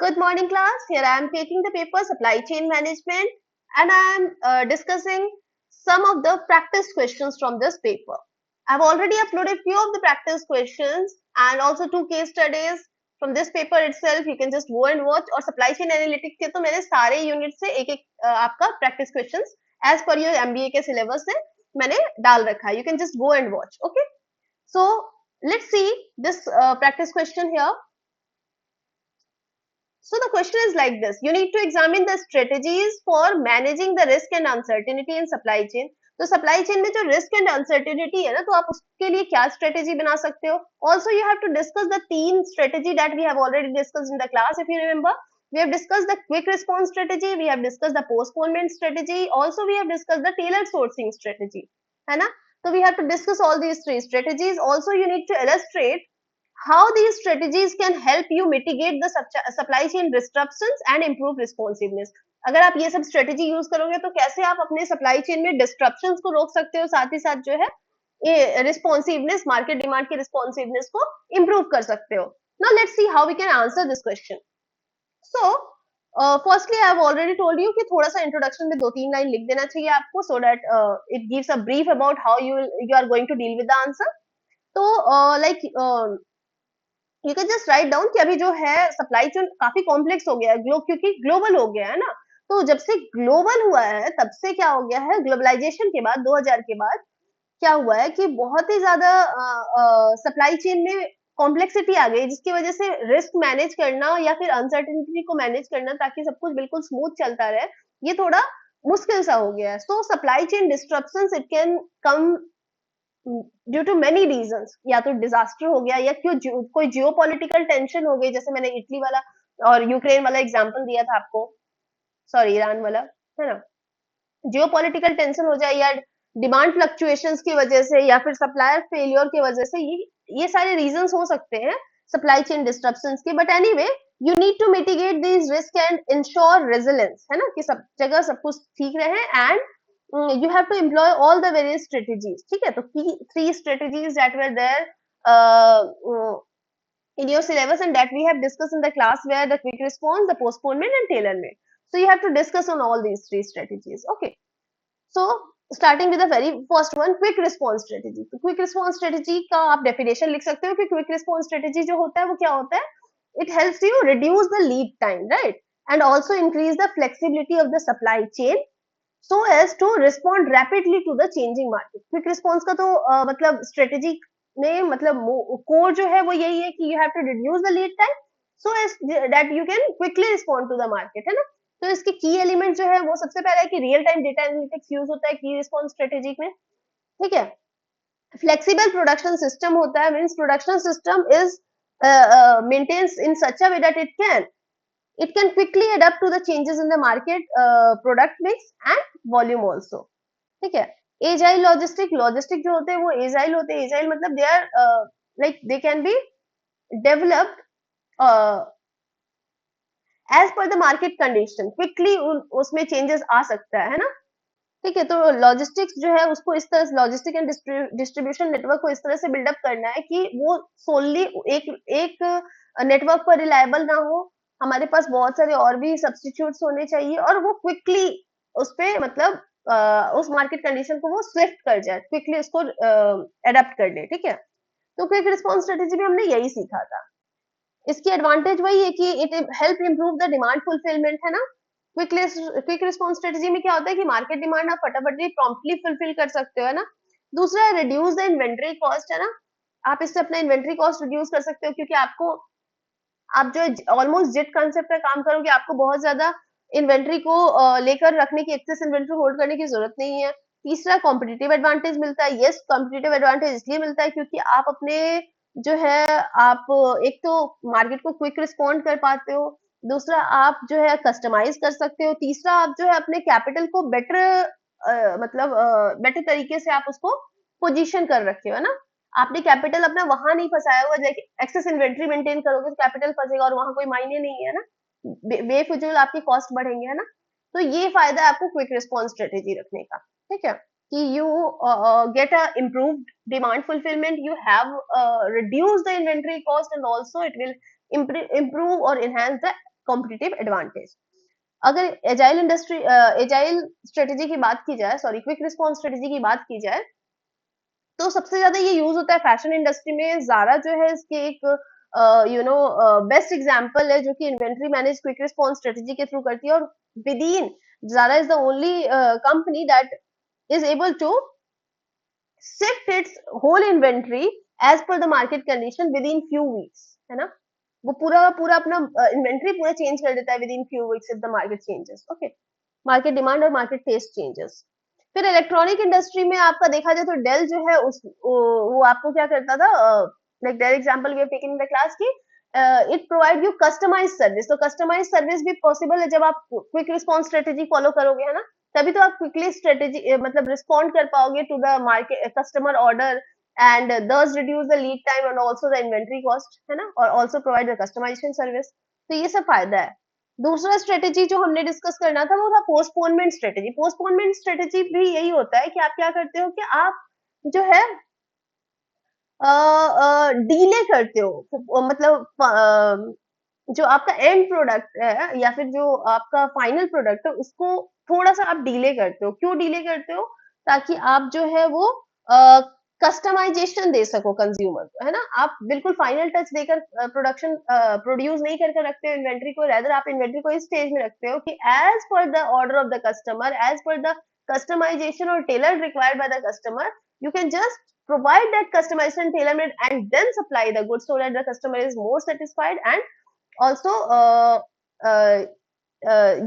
Good morning, class. Here I am taking the paper Supply Chain Management and I am discussing some of the practice questions from this paper. I've already uploaded few of the practice questions and also two case studies from this paper itself. You can just go and watch. और supply chain analytics के तो मैंने सारे unit से एक आपका practice questions as per your MBA के syllabus से मैंने डाल रखा है. You can just go and watch. Okay. So let's see this practice question here. So the question is like this: you need to examine the strategies for managing the risk and uncertainty in supply chain. तो supply chain में जो risk and uncertainty है ना, तो आप उसके लिए क्या strategy बना सकते हो? Also you have to discuss the तीन strategy that we have already discussed in the class. If you remember, we have discussed the quick response strategy, we have discussed the postponement strategy, also we have discussed the tailored sourcing strategy, है ना? So we have to discuss all these three strategies. Also you need to illustrate how these strategies can help you mitigate the supply chain disruptions and improve responsiveness. अगर आप ये सब strategy use करोगे तो कैसे आप अपने supply chain में disruptions को रोक सकते हो, साथ ही साथ जो है ये responsiveness, market demand की responsiveness को improve कर सकते हो. Now let's see how we can answer this question. So firstly I have already told you कि थोड़ा सा introduction में 2-3 लाइन लिख देना चाहिए आपको, so that it gives a brief about how you are going to deal with the answer. तो like you can just write down कि अभी जो है सप्लाई चेन काफी कॉम्प्लेक्स हो गया है क्योंकि ग्लोबल हो गया है ना. तो जब से ग्लोबल हुआ है तब से क्या हो गया है, ग्लोबलाइजेशन के बाद 2000 के बाद क्या हुआ है कि बहुत ही ज्यादा सप्लाई चेन में कॉम्प्लेक्सिटी आ गई, जिसकी वजह से रिस्क मैनेज करना या फिर अनसर्टेनिटी को मैनेज करना ताकि सब कुछ बिल्कुल स्मूथ चलता रहे, ये थोड़ा मुश्किल सा हो गया है. So supply chain disruptions it can come due to many reasons. या तो डिजास्टर हो गया या कोई जियोपॉलिटिकल टेंशन हो गई, जैसे मैंने इटली वाला और यूक्रेन वाला एग्जांपल दिया था आपको, सॉरी ईरान वाला, है ना. जियोपॉलिटिकल टेंशन हो जाए या डिमांड फ्लक्चुएशंस की वजह से या फिर सप्लायर फेलियर की वजह से, ये सारे रीजंस हो सकते हैं सप्लाई चेन डिस्ट्रप्शंस के. But anyway you need to mitigate this risk and ensure resilience, है ना, कि सब जगह सब कुछ ठीक रहे. And you have to employ all the various strategies. ठीक है, तो key 3 strategies that were there in your syllabus and that we have discussed in the class were the quick response, the postponement and tailor-made. So you have to discuss on all these 3 strategies. Okay. So starting with the very first one, quick response strategy. तो quick response strategy का आप definition लिख सकते हो कि quick response strategy जो होता है वो क्या होता है? It helps you reduce the lead time, right? And also increase the flexibility of the supply chain so as to respond rapidly to the changing market. Quick response का तो मतलब strategy में मतलब core जो है वो यही है कि you have to reduce the lead time so as that you can quickly respond to the market, है ना. तो इसके की एलिमेंट जो है वो सबसे पहला है कि real time data analytics use होता है की रिस्पॉन्स स्ट्रेटेजी में. ठीक है. फ्लेक्सिबल प्रोडक्शन सिस्टम होता है, means production system is maintains in such a way that it can quickly adapt to the changes in the market, product mix and volume also. ठीक है. agile logistic जो होते हैं वो agile होते हैं. agile मतलब they are like they can be developed as per the market condition. quickly उसमें changes आ सकता है ना. ठीक है. तो लॉजिस्टिक्स जो है उसको इस तरह से, लॉजिस्टिक एंड डिस्ट्रीब्यूशन नेटवर्क को इस तरह से बिल्डअप करना है कि वो सोनली एक नेटवर्क पर रिलायबल ना हो. हमारे पास बहुत सारे और भी सब्स्टिट्यूट्स होने चाहिए और वो क्विकली उस पे मतलब उस मार्केट कंडीशन को वो स्विफ्ट कर जाए, क्विकली उसको अडेप्ट कर ले. ठीक है. तो क्विक रिस्पॉन्स स्ट्रेटेजी में हमने यही सीखा था. इसकी एडवांटेज वही है कि it help improve the demand fulfilment, है ना. क्विक रिस्पॉन्स स्ट्रेटेजी में क्या होता है कि मार्केट डिमांड आप फटाफट प्रॉम्प्टली फुलफिल कर सकते हो, है ना. दूसरा है रिड्यूस द इन्वेंट्री कॉस्ट, है ना. आप इससे अपना इन्वेंट्री कॉस्ट रिड्यूस कर सकते हो क्योंकि आप जो ऑलमोस्ट जेट कंसेप्ट का काम करोगे, आपको बहुत ज्यादा इन्वेंट्री को लेकर रखने की, एक्सेस इन्वेंट्री होल्ड करने की जरूरत नहीं है. तीसरा कॉम्पिटिटिव एडवांटेज मिलता है. यस, कॉम्पिटिटिव एडवांटेज इसलिए मिलता है क्योंकि आप अपने जो है आप एक तो मार्केट को क्विक रिस्पॉन्ड कर पाते हो, दूसरा आप जो है कस्टमाइज कर सकते हो, तीसरा आप जो है अपने कैपिटल को बेटर मतलब बेटर तरीके से आप उसको पोजीशन कर रखे हो, है ना. आपने कैपिटल अपना वहां नहीं फंसाया हुआ, एक्सेस इन्वेंट्री मेंटेन करोगे तो कैपिटल फंसेगा और वहां कोई मायने नहीं है ना. बेफिजूल आपकी कॉस्ट बढ़ेंगे, है ना. तो ये फायदा है आपको क्विक रिस्पॉन्स स्ट्रेटेजी रखने का. ठीक है. कि you get a improved demand fulfillment, you have reduced the inventory cost and also it will improve or enhance the competitive advantage. अगर एजाइल स्ट्रेटेजी की बात की जाए, सॉरी क्विक रिस्पॉन्स स्ट्रेटेजी की बात की जाए, तो सबसे ज्यादा ये यूज होता है फैशन इंडस्ट्री में। ज़ारा जो है इसके एक बेस्ट एग्जांपल है, जो कि inventory manage quick response strategy के थ्रू करती है। और with in Zaara is the only company that is able to shift its whole inventory as per the market condition within few weeks, है ना। वो पूरा पूरा अपना इन्वेंट्री पूरा चेंज कर देता है with in few weeks if the market changes. Okay, market demand और मार्केट टेस्ट चेंजेस। फिर इलेक्ट्रॉनिक इंडस्ट्री में आपका देखा जाए तो डेल जो है वो आपको क्या करता था, like Dell example we have taken in the class की, it provide you customize service. तो कस्टमाइज सर्विस भी पॉसिबल है जब आप क्विक रिस्पॉन्स स्ट्रेटेजी फॉलो करोगे, है ना। तभी तो आप क्विकली स्ट्रेटेजी मतलब रिस्पॉन्ड कर पाओगे to the market customer order, and thus reduce the lead time and also the inventory cost, है ना, और also provide the customization service। तो ये सब फायदा है। दूसरा स्ट्रेटेजी जो हमने डिस्कस करना था वो था पोस्टपोनमेंट स्ट्रेटेजी। पोस्टपोनमेंट स्ट्रेटेजी भी यही होता है कि आप क्या करते हो कि आप जो है डीले करते हो, मतलब जो आपका एंड प्रोडक्ट है या फिर जो आपका फाइनल प्रोडक्ट है उसको थोड़ा सा आप डीले करते हो। क्यों डीले करते हो? ताकि आप जो है वो कस्टमाइजेशन दे सको कंज्यूमर को, है ना। आप बिल्कुल फाइनल टच देकर प्रोडक्शन प्रोड्यूस नहीं करके रखते हो इन्वेंट्री को, रेदर आप इन्वेंट्री को इस स्टेज में रखते हो कि as per the order of the customer, as per the customization or tailored required by the customer, you can just provide that customization tailor-made and then supply the goods so that the customer is more satisfied and also uh,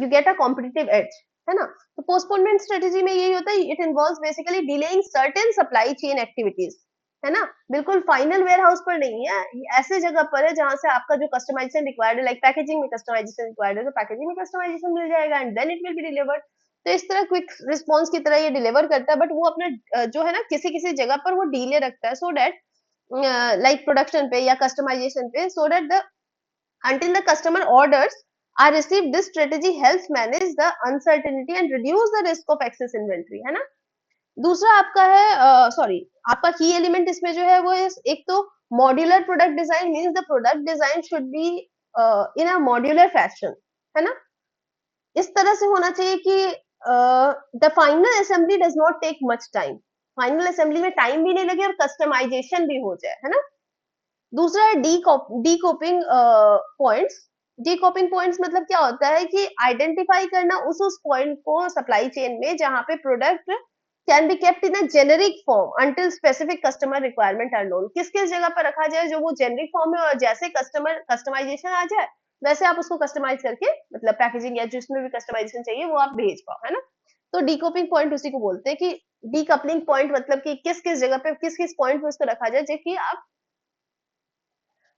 you get a competitive edge, है ना। तो postponement strategy में यही होता है, it involves basically delaying certain supply chain activities, है ना। बिल्कुल फाइनल वेयर हाउस पर नहीं है, ऐसे जगह पर है जहां से आपका जो कस्टमाइजेशन रिक्वायर्ड है, लाइक पैकेजिंग में कस्टमाइजेशन रिक्वायर्ड है तो पैकेजिंग में कस्टमाइजेशन मिल जाएगा and then it will be delivered. तो इस तरह क्विक रिस्पॉन्स की तरह ये डिलीवर करता है, बट वो अपना जो है ना किसी किसी जगह पर वो डीले रखता है, सो दैट लाइक प्रोडक्शन पे या कस्टमाइजेशन पे, so that the until the customer orders are received, this strategy helps manage the uncertainty and reduce the risk of excess inventory, है ना। दूसरा आपका है सॉरी आपका की एलिमेंट इसमें जो है वो एक तो modular product design, means the product design should be in a modular fashion, है ना। इस तरह से होना चाहिए कि the final assembly does not take much time, final assembly में टाइम भी नहीं लगे और कस्टमाइजेशन भी हो जाए, है ना। दूसरा है डीकोपिंग पॉइंट्स। डीकोपिंग पॉइंट्स मतलब क्या होता है कि आइडेंटिफाई करना उस पॉइंट को सप्लाई चेन में जहां पे product can be kept in a generic form until specific customer requirement are known. किस किस जगह पर रखा जाए जो वो जेनेरिक फॉर्म है, और जैसे कस्टमर कस्टमाइजेशन आ जाए वैसे आप उसको कस्टमाइज करके, मतलब पैकेजिंग या जिसमें भी कस्टमाइजेशन चाहिए वो आप भेज पाओ, है ना। तो डीकोपिंग पॉइंट उसी को बोलते हैं कि डीकपलिंग पॉइंट मतलब कि किस किस जगह पे किस किस पॉइंट पे उसको रखा जाए, जो कि आप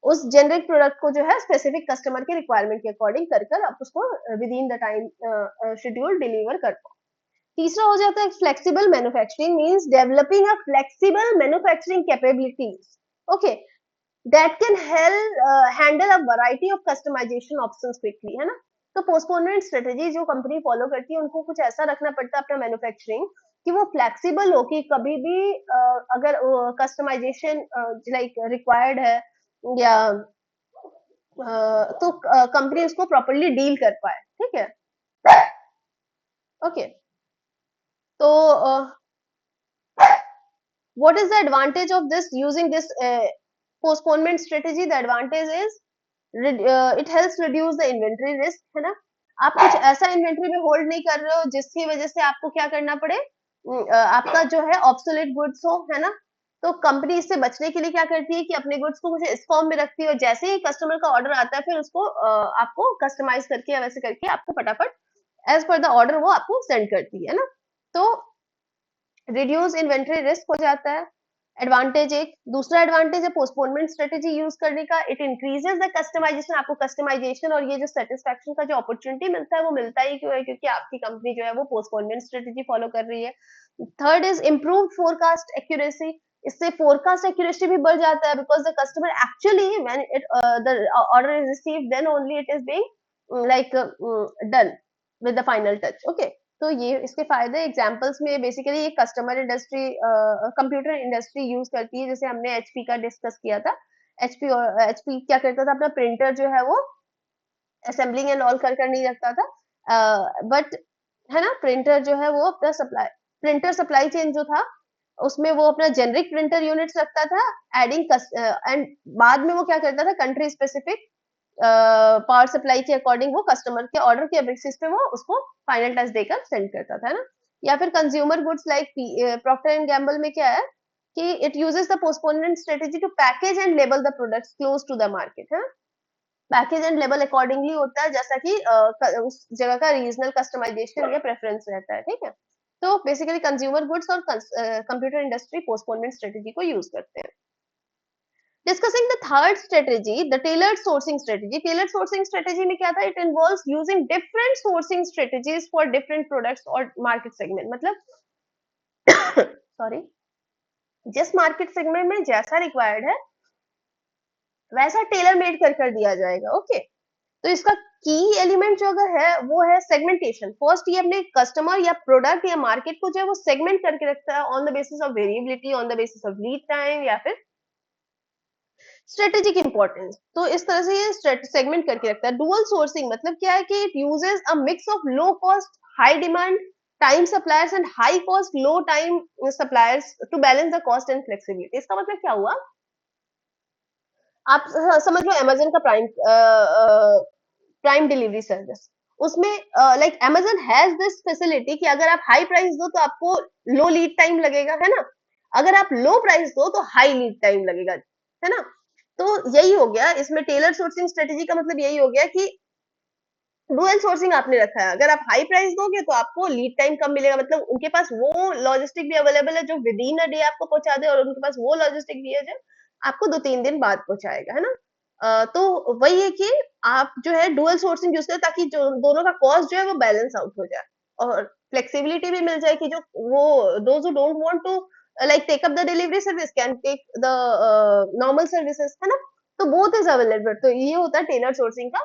उस जेनरिक प्रोडक्ट को जो है स्पेसिफिक कस्टमर के रिक्वायरमेंट के अकॉर्डिंग कर कर आप उसको within the time schedule deliver कर पाओ। तीसरा हो जाता है flexible manufacturing, means developing a flexible manufacturing capabilities, okay, that can help handle a variety of customization options quickly, है ना। तो पोस्टपोनमेंट स्ट्रेटेजी जो कंपनी फॉलो करती है उनको कुछ ऐसा रखना पड़ता है अपना मैन्युफैक्चरिंग कि वो फ्लेक्सिबल हो, कि कभी भी अगर कस्टमाइजेशन लाइक रिक्वायर्ड है या तो कंपनी उसको प्रॉपर्ली डील कर पाए, ठीक है। ओके, तो what is the advantage of this using this postponement strategy? The advantage is it helps reduce the inventory risk, है ना। आप कुछ ऐसा इन्वेंटरी में होल्ड नहीं कर रहे हो जिसकी वजह से आपको क्या करना पड़े, आपका जो है ऑब्सोलेट गुड्स हो, है ना। तो कंपनी इससे बचने के लिए क्या करती है कि अपने गुड्स को कुछ इस फॉर्म में रखती है, और जैसे ही कस्टमर का ऑर्डर आता है फिर उसको आपको कस्टमाइज करके या वैसे करके आपको फटाफट एज पर द ऑर्डर वो आपको सेंड करती है ना। तो रिड्यूस इन्वेंटरी रिस्क हो जाता है, एडवांटेज एक। दूसरा एडवांटेज है पोस्टपोनमेंट स्ट्रेटेजी यूज करने का, इट इंक्रीजेस द कस्टमाइजेशन, आपको कस्टमाइजेशन और ये जो सेटिस्फेक्शन का जो अपॉर्चुनिटी मिलता है वो मिलता ही क्यों है, क्योंकि आपकी कंपनी जो है वो पोस्टपोनमेंट स्ट्रेटेजी फॉलो कर रही है। Third is improve forecast accuracy, इससे फोरकास्ट एक्यूरेसी भी बढ़ जाता है, because the customer actually when it the order is received then only it is being like done with the final touch, okay. तो ये इसके फायदे एग्जांपल्स में बेसिकली एक customer industry computer industry use करती है, जैसे हमने एचपी का डिस्कस किया था। एचपी क्या करता था, अपना प्रिंटर जो है वो असेंबलिंग एंड ऑल कर नहीं रखता था, बट है ना, प्रिंटर जो है वो अपना सप्लाई प्रिंटर सप्लाई चेन जो था उसमें वो अपना जेनरिक प्रिंटर यूनिट्स रखता था, एडिंग एंड बाद में वो क्या करता था, कंट्री स्पेसिफिक पावर सप्लाई के अकॉर्डिंग वो कस्टमर के ऑर्डर के बेसिस पे वो उसको फाइनल टच देकर सेंड करता था, है ना। या फिर consumer goods like Procter and Gamble में क्या है कि it uses the postponement strategy to package and label the products close to the market, है। पैकेज एंड लेबल अकॉर्डिंगली होता है, जैसा कि उस जगह का रीजनल कस्टमाइजेशन या प्रेफरेंस रहता है, ठीक है। तो बेसिकली कंज्यूमर गुड्स और कंप्यूटर इंडस्ट्री पोस्टपोनमेंट स्ट्रेटेजी को यूज करते हैं। Discussing the third strategy, the tailored sourcing strategy. Tailored sourcing strategy में क्या था? It involves using different sourcing strategies for different products or market segment. मतलब sorry, जिस market segment में जैसा रिक्वायर्ड है वैसा टेलर मेड कर दिया जाएगा, ओके। तो इसका की एलिमेंट जो अगर है वो है सेगमेंटेशन। फर्स्ट ये अपने कस्टमर या प्रोडक्ट या मार्केट को जो है वो सेगमेंट करके रखता है on the basis of variability, on the basis of lead time या फिर स्ट्रेटेजिक इंपॉर्टेंस। तो इस तरह से ये सेगमेंट करके रखता है। डुअल सोर्सिंग मतलब क्या है कि it uses a mix of low cost high demand time suppliers and high cost low time suppliers to balance the cost and flexibility. इसका मतलब क्या हुआ, आप समझ लो अमेजन का प्राइम डिलीवरी सर्विस, उसमें like Amazon has this facility कि अगर आप हाई प्राइस दो तो आपको लो लीड टाइम लगेगा, है ना। अगर आप लो प्राइस दो तो हाई लीड टाइम लगेगा, है ना। तो यही हो गया इसमें टेलर सोर्सिंग स्ट्रेटेजी का मतलब यही हो गया कि डुअल सोर्सिंग आपने रखा है। अगर आप हाई प्राइस दोगे तो आपको लीड टाइम कम मिलेगा, मतलब उनके पास वो लॉजिस्टिक भी अवेलेबल है जो विद इन अ डे आपको पहुंचा दे, और उनके पास वो लॉजिस्टिक भी है जो आपको 2-3 दिन बाद पहुंचाएगा, है ना। तो वही है कि आप जो है डुअल सोर्सिंग यूज करें ताकि जो दोनों का कॉस्ट जो है वो बैलेंस आउट हो जाए, और फ्लेक्सिबिलिटी भी मिल जाए कि जो वो those who don't want to like take up the delivery service can take the normal services, है ना। तो बोथ इज अवेलेबल। तो ये होता है टेलर सोर्सिंग का,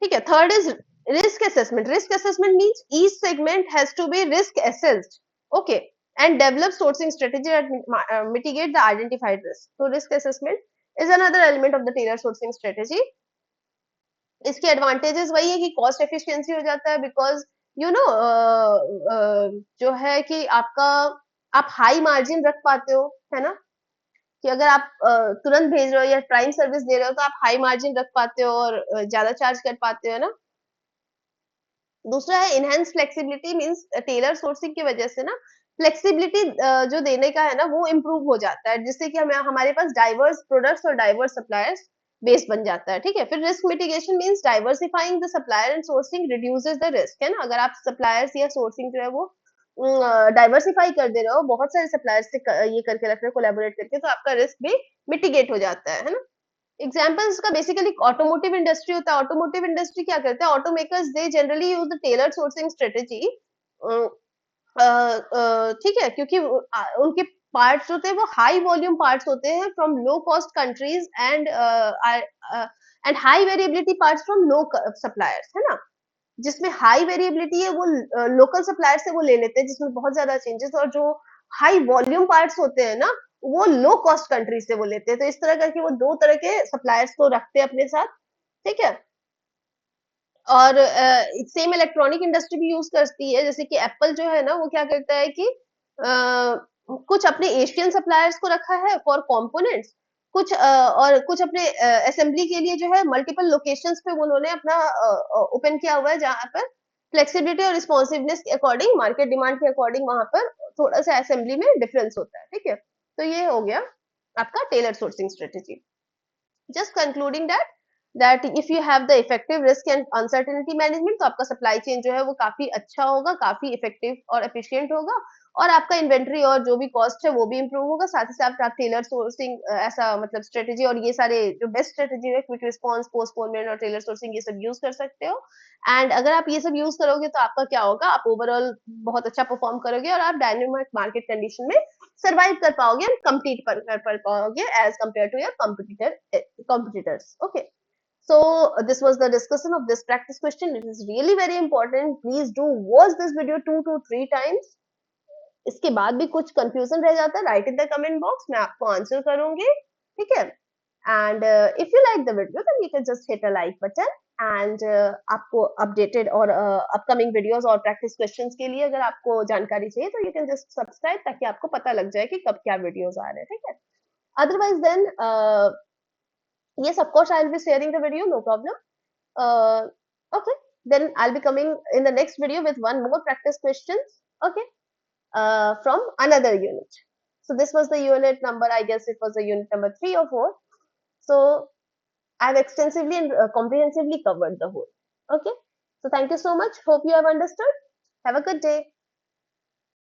ठीक है। Third is risk assessment. Risk assessment means each segment has to be risk assessed, okay, and develop sourcing strategy that mitigate the identified risk. So risk assessment is another element of the tailored sourcing strategy. इसके advantages वही है कि cost efficiency हो जाता है, because you know जो है कि आपका आप हाई मार्जिन रख पाते हो, है ना, कि अगर आप तुरंत भेज रहे हो या प्राइम सर्विस दे रहे हो तो आप हाई मार्जिन रख पाते हो और ज्यादा चार्ज कर पाते हो, है ना। दूसरा है enhance flexibility, means tailor sourcing की वजह से ना फ्लेक्सिबिलिटी जो देने का है ना वो इम्प्रूव हो जाता है, जिससे कि हमें हमारे पास डाइवर्स प्रोडक्ट्स और डाइवर्स सप्लायर्स बेस बन जाता है, ठीक है। फिर risk mitigation means diversifying the supplier and sourcing reduces the risk, है ना। अगर आप सप्लायर्स या सोर्सिंग जो है वो डाइवर्सिफाई कर दे रहे हो, बहुत सारे सप्लायर्स से ये करके रख रहे हो कोलैबोरेट करके, तो आपका रिस्क भी मिटिगेट हो जाता है ना। एग्जाम्पल्स का बेसिकली ऑटोमोटिव इंडस्ट्री होता है। ऑटोमोटिव इंडस्ट्री क्या करते हैं, automakers they generally use the tailor sourcing strategy, ठीक है, क्योंकि उनके पार्ट्स होते हैं वो हाई वॉल्यूम पार्ट्स होते हैं from low cost countries and high variability parts from low suppliers, है ना। जिसमें हाई वेरिएबिलिटी है वो लोकल सप्लायर से वो ले लेते हैं जिसमें बहुत ज्यादा चेंजेस, और जो हाई वॉल्यूम पार्ट्स होते हैं ना वो लो कॉस्ट कंट्री से वो लेते हैं। तो इस तरह करके वो दो तरह के सप्लायर्स को रखते हैं अपने साथ, ठीक है। और सेम इलेक्ट्रॉनिक इंडस्ट्री भी यूज करती है, जैसे कि एप्पल जो है ना वो क्या करता है कि कुछ अपने एशियन सप्लायर्स को रखा है फॉर कंपोनेंट्स, कुछ और कुछ अपने असेंबली के लिए जो है मल्टीपल लोकेशंस पे उन्होंने अपना ओपन किया हुआ है, जहां पर फ्लेक्सिबिलिटी और रिस्पॉन्सिवनेस के अकॉर्डिंग, मार्केट डिमांड के अकॉर्डिंग वहां पर थोड़ा सा असेंबली में डिफरेंस होता है, ठीक है। तो ये हो गया आपका tailor sourcing strategy. Just concluding that if you have the effective risk and uncertainty management, तो आपका सप्लाई चेन जो है वो काफी अच्छा होगा, काफी इफेक्टिव और एफिशिएंट होगा, और आपका इन्वेंट्री और जो भी कॉस्ट है वो भी इंप्रूव होगा। साथ ही साथ आप टेलर सोर्सिंग ऐसा मतलब स्ट्रेटेजी और ये सारे जो बेस्ट स्ट्रेटेजी है, क्विक रिस्पॉन्स, पोस्टपोनमेंट और टेलर सोर्सिंग, ये सब यूज कर सकते हो। एंड अगर आप ये सब यूज करोगे तो आपका क्या होगा, आप ओवरऑल बहुत अच्छा परफॉर्म करोगे और आप डायनेमिक मार्केट कंडीशन में सर्वाइव कर पाओगे एंड कम्पीट कर पाओगे as compare to your competitors, okay। So this was the discussion of this practice question. It is really very important. Please do watch this video 2 to 3 times. इसके बाद भी कुछ confusion रह जाता है, write in the comment box, मैं आपको answer करूंगी, ठीक है। And if you like the video then you can just hit a like button and आपको अपडेटेड और अपकमिंग वीडियोस और प्रैक्टिस क्वेश्चंस के लिए अगर आपको जानकारी चाहिए तो यू कैन जस्ट सब्सक्राइब, ताकि आपको पता लग जाए कि कब क्या वीडियोस आ रहे हैं, ठीक है? Otherwise, then yes, of course, I'll be sharing the video, no problem. Uh, okay, then I'll be coming in the next video with one more practice questions. Okay, from another unit. So this was the unit number. I guess it was the unit number 3 or 4. So I've extensively and comprehensively covered the whole. Okay. So thank you so much. Hope you have understood. Have a good day.